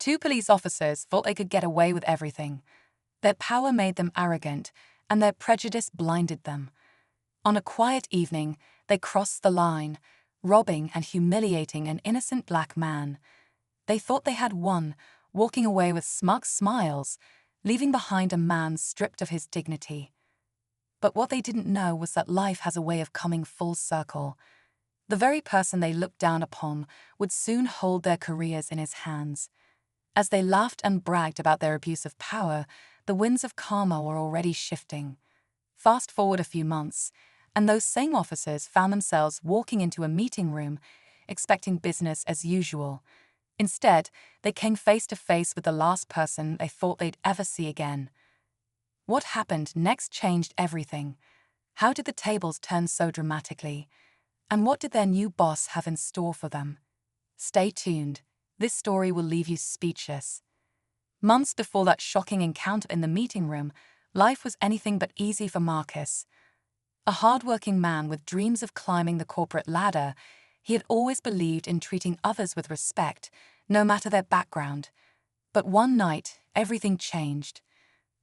Two police officers thought they could get away with everything. Their power made them arrogant, and their prejudice blinded them. On a quiet evening, they crossed the line, robbing and humiliating an innocent black man. They thought they had won, walking away with smug smiles, leaving behind a man stripped of his dignity. But what they didn't know was that life has a way of coming full circle. The very person they looked down upon would soon hold their careers in his hands. As they laughed and bragged about their abuse of power, the winds of karma were already shifting. Fast forward a few months, and those same officers found themselves walking into a meeting room, expecting business as usual. Instead, they came face to face with the last person they thought they'd ever see again. What happened next changed everything. How did the tables turn so dramatically? And what did their new boss have in store for them? Stay tuned. This story will leave you speechless. Months before that shocking encounter in the meeting room, life was anything but easy for Marcus. A hard-working man with dreams of climbing the corporate ladder, he had always believed in treating others with respect, no matter their background. But one night, everything changed.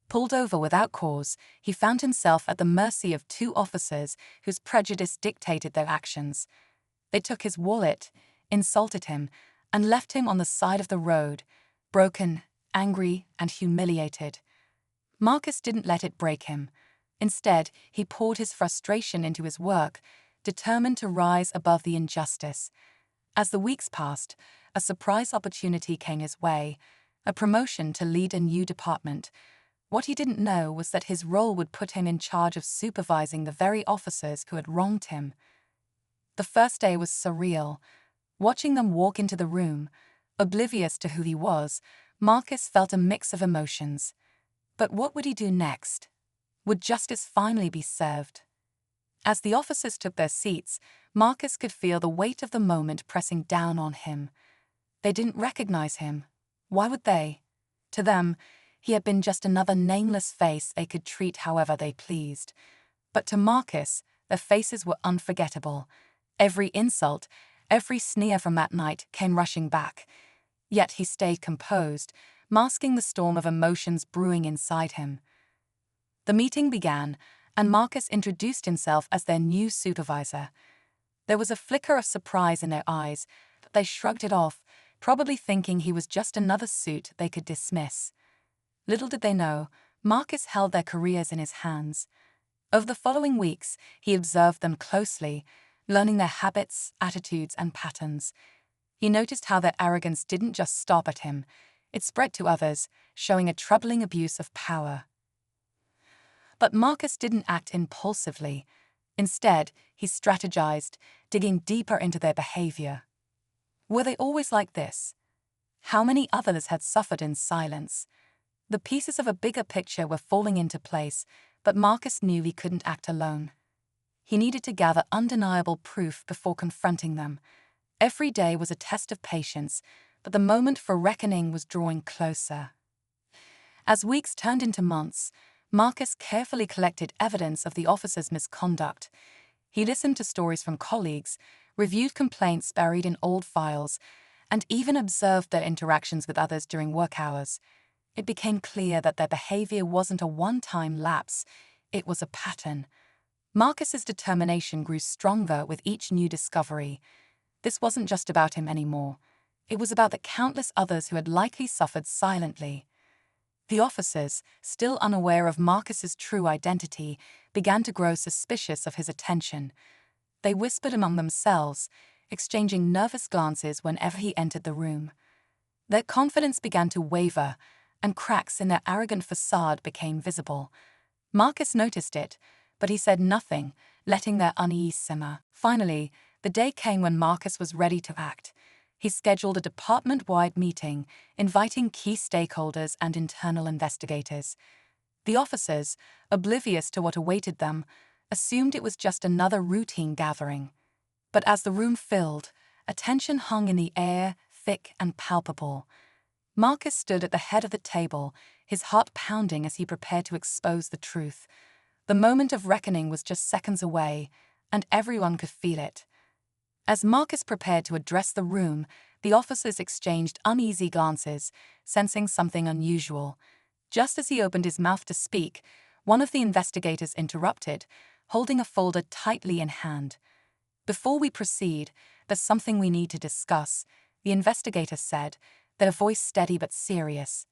Pulled over without cause, he found himself at the mercy of two officers whose prejudice dictated their actions. They took his wallet, insulted him, and left him on the side of the road, broken, angry, and humiliated. Marcus didn't let it break him. Instead, he poured his frustration into his work, determined to rise above the injustice. As the weeks passed, a surprise opportunity came his way, a promotion to lead a new department. What he didn't know was that his role would put him in charge of supervising the very officers who had wronged him. The first day was surreal. Watching them walk into the room, oblivious to who he was, Marcus felt a mix of emotions. But what would he do next? Would justice finally be served? As the officers took their seats, Marcus could feel the weight of the moment pressing down on him. They didn't recognize him. Why would they? To them, he had been just another nameless face they could treat however they pleased. But to Marcus, their faces were unforgettable. Every insult, every sneer from that night came rushing back. Yet he stayed composed, masking the storm of emotions brewing inside him. The meeting began, and Marcus introduced himself as their new supervisor. There was a flicker of surprise in their eyes, but they shrugged it off, probably thinking he was just another suit they could dismiss. Little did they know, Marcus held their careers in his hands. Over the following weeks, he observed them closely, learning their habits, attitudes, and patterns. He noticed how their arrogance didn't just stop at him, it spread to others, showing a troubling abuse of power. But Marcus didn't act impulsively. Instead, he strategized, digging deeper into their behavior. Were they always like this? How many others had suffered in silence? The pieces of a bigger picture were falling into place, but Marcus knew he couldn't act alone. He needed to gather undeniable proof before confronting them. Every day was a test of patience, but the moment for reckoning was drawing closer. As weeks turned into months, Marcus carefully collected evidence of the officers' misconduct. He listened to stories from colleagues, reviewed complaints buried in old files, and even observed their interactions with others during work hours. It became clear that their behavior wasn't a one-time lapse, it was a pattern. Marcus's determination grew stronger with each new discovery. This wasn't just about him anymore. It was about the countless others who had likely suffered silently. The officers, still unaware of Marcus's true identity, began to grow suspicious of his attention. They whispered among themselves, exchanging nervous glances whenever he entered the room. Their confidence began to waver, and cracks in their arrogant facade became visible. Marcus noticed it, but he said nothing, letting their unease simmer. Finally, the day came when Marcus was ready to act. He scheduled a department-wide meeting, inviting key stakeholders and internal investigators. The officers, oblivious to what awaited them, assumed it was just another routine gathering. But as the room filled, a tension hung in the air, thick and palpable. Marcus stood at the head of the table, his heart pounding as he prepared to expose the truth. The moment of reckoning was just seconds away, and everyone could feel it. As Marcus prepared to address the room, The officers exchanged uneasy glances, sensing something unusual. Just as he opened his mouth to speak, one of the investigators interrupted, holding a folder tightly in hand. "Before we proceed, there's something we need to discuss," the investigator said, their voice steady but serious.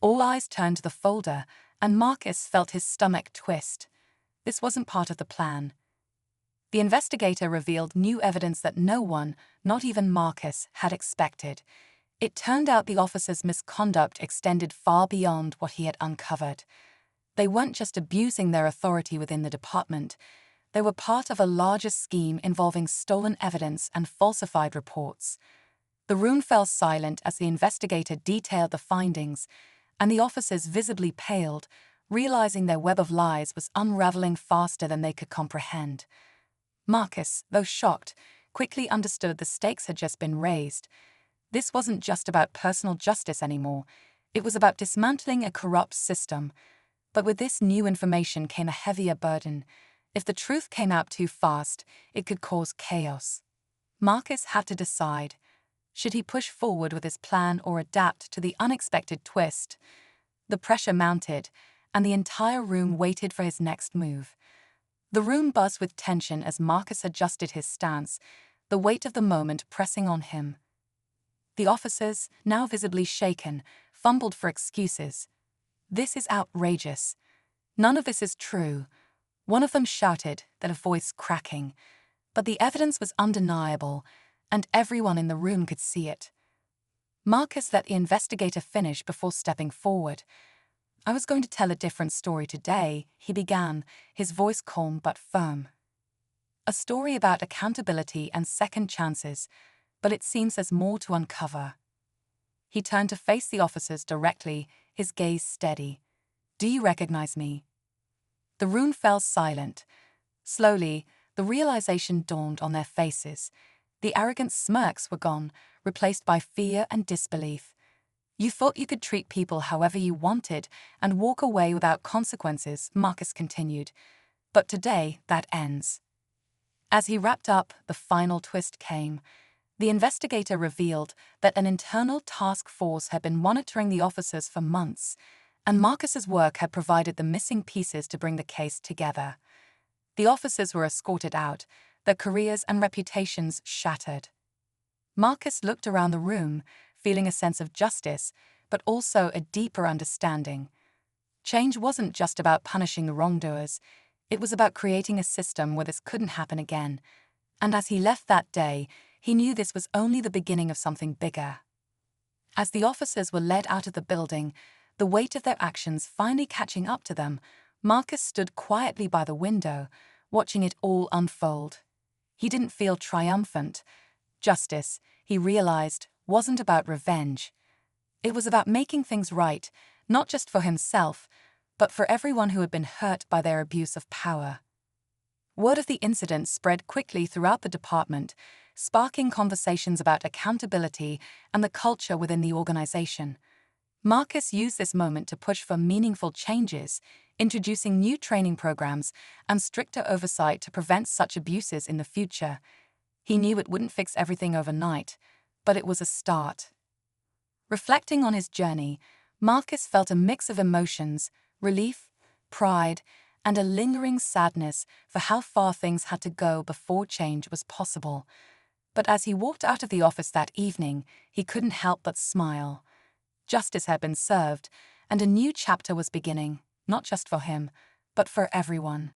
All eyes turned to the folder, and Marcus felt his stomach twist. This wasn't part of the plan. The investigator revealed new evidence that no one, not even Marcus, had expected. It turned out the officers' misconduct extended far beyond what he had uncovered. They weren't just abusing their authority within the department. They were part of a larger scheme involving stolen evidence and falsified reports. The room fell silent as the investigator detailed the findings, and the officers visibly paled, realizing their web of lies was unraveling faster than they could comprehend. Marcus, though shocked, quickly understood the stakes had just been raised. This wasn't just about personal justice anymore. It was about dismantling a corrupt system. But with this new information came a heavier burden. If the truth came out too fast, it could cause chaos. Marcus had to decide. Should he push forward with his plan or adapt to the unexpected twist? The pressure mounted, and the entire room waited for his next move. The room buzzed with tension as Marcus adjusted his stance, the weight of the moment pressing on him. The officers, now visibly shaken, fumbled for excuses. "This is outrageous. None of this is true," one of them shouted, their voice cracking. But the evidence was undeniable, and everyone in the room could see it. Marcus let the investigator finish before stepping forward. "I was going to tell a different story today," he began, his voice calm but firm. "A story about accountability and second chances, but it seems there's more to uncover." He turned to face the officers directly, his gaze steady. "Do you recognize me?" The room fell silent. Slowly, the realization dawned on their faces. The arrogant smirks were gone, replaced by fear and disbelief. "You thought you could treat people however you wanted and walk away without consequences," Marcus continued. "But today, that ends." As he wrapped up, the final twist came. The investigator revealed that an internal task force had been monitoring the officers for months, and Marcus's work had provided the missing pieces to bring the case together. The officers were escorted out, their careers and reputations shattered. Marcus looked around the room, feeling a sense of justice, but also a deeper understanding. Change wasn't just about punishing the wrongdoers, it was about creating a system where this couldn't happen again. And as he left that day, he knew this was only the beginning of something bigger. As the officers were led out of the building, the weight of their actions finally catching up to them, Marcus stood quietly by the window, watching it all unfold. He didn't feel triumphant. Justice, he realized, wasn't about revenge. It was about making things right, not just for himself, but for everyone who had been hurt by their abuse of power. Word of the incident spread quickly throughout the department, sparking conversations about accountability and the culture within the organization. Marcus used this moment to push for meaningful changes, introducing new training programs and stricter oversight to prevent such abuses in the future. He knew it wouldn't fix everything overnight, but it was a start. Reflecting on his journey, Marcus felt a mix of emotions: relief, pride, and a lingering sadness for how far things had to go before change was possible. But as he walked out of the office that evening, he couldn't help but smile. Justice had been served, and a new chapter was beginning, not just for him, but for everyone.